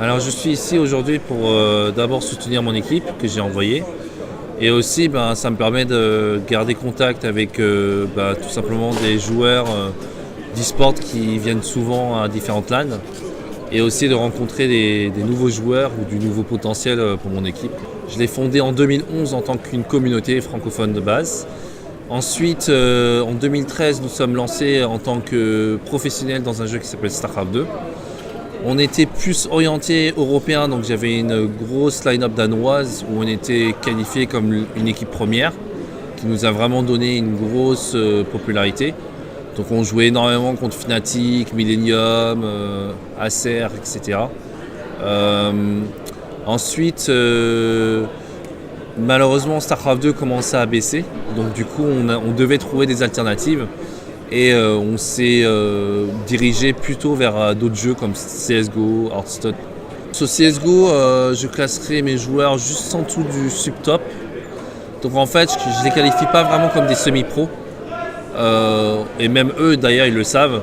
Alors je suis ici aujourd'hui pour d'abord soutenir mon équipe que j'ai envoyée et aussi ça me permet de garder contact avec tout simplement des joueurs d'e-sport qui viennent souvent à différentes LAN et aussi de rencontrer des nouveaux joueurs ou du nouveau potentiel pour mon équipe. Je l'ai fondé en 2011 en tant qu'une communauté francophone de base. Ensuite, en 2013, nous sommes lancés en tant que professionnels dans un jeu qui s'appelle StarCraft 2. On était plus orienté européen, donc j'avais une grosse line-up danoise où on était qualifié comme une équipe première, qui nous a vraiment donné une grosse popularité. Donc on jouait énormément contre Fnatic, Millennium, Acer, etc. Ensuite, malheureusement, StarCraft 2 commençait à baisser, donc du coup on devait trouver des alternatives. Et on s'est dirigé plutôt vers d'autres jeux comme CSGO, Hearthstone. Sur CSGO, je classerai mes joueurs juste en dessous du sub-top. Donc en fait, je ne les qualifie pas vraiment comme des semi-pros. Et même eux, d'ailleurs, ils le savent.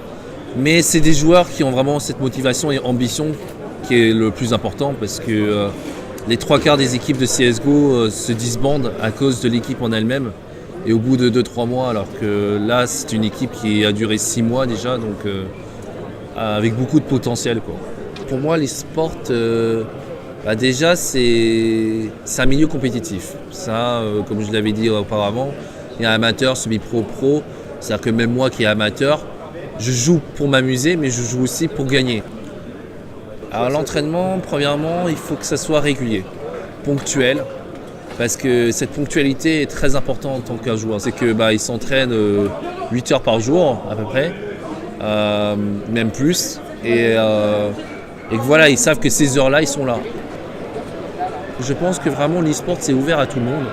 Mais c'est des joueurs qui ont vraiment cette motivation et ambition qui est le plus important parce que les 3/4 des équipes de CSGO se disbandent à cause de l'équipe en elle-même. Et au bout de 2-3 mois, alors que là c'est une équipe qui a duré 6 mois déjà, donc avec beaucoup de potentiel, quoi. Pour moi l'e-sport, déjà c'est un milieu compétitif. Ça, comme je l'avais dit auparavant, il y a amateur, semi-pro, pro. C'est-à-dire que même moi qui est amateur, je joue pour m'amuser, mais je joue aussi pour gagner. Alors l'entraînement, premièrement, il faut que ça soit régulier, ponctuel. Parce que cette ponctualité est très importante en tant qu'un joueur. C'est que ils s'entraînent 8 heures par jour à peu près, même plus. Et que voilà, ils savent que ces heures-là, ils sont là. Je pense que vraiment l'e-sport, c'est ouvert à tout le monde.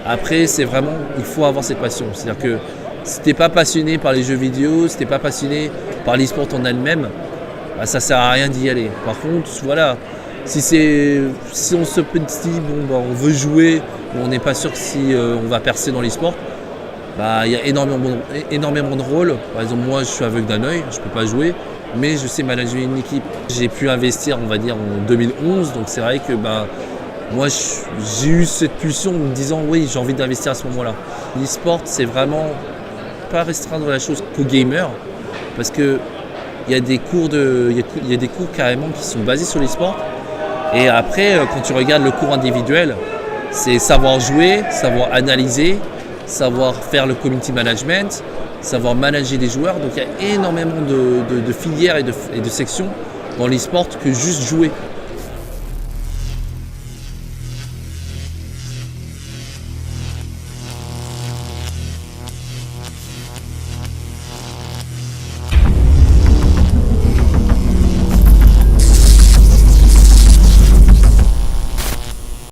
Après, c'est vraiment, il faut avoir cette passion. C'est-à-dire que si t'es pas passionné par les jeux vidéo, si t'es pas passionné par l'e-sport en elle-même, ça sert à rien d'y aller. Par contre, voilà. Si on se dit on veut jouer, on n'est pas sûr que si on va percer dans l'e-sport, il y a énormément de rôles. Par exemple, moi je suis aveugle d'un œil, je ne peux pas jouer, mais je sais manager une équipe. J'ai pu investir, on va dire, en 2011, donc c'est vrai que moi j'ai eu cette pulsion en me disant oui, j'ai envie d'investir à ce moment-là. L'e-sport, c'est vraiment pas restreindre la chose qu'aux gamers, parce que il y a des cours carrément qui sont basés sur l'e-sport. Et après, quand tu regardes le cours individuel, c'est savoir jouer, savoir analyser, savoir faire le community management, savoir manager des joueurs. Donc il y a énormément de filières et de sections dans l'e-sport que juste jouer.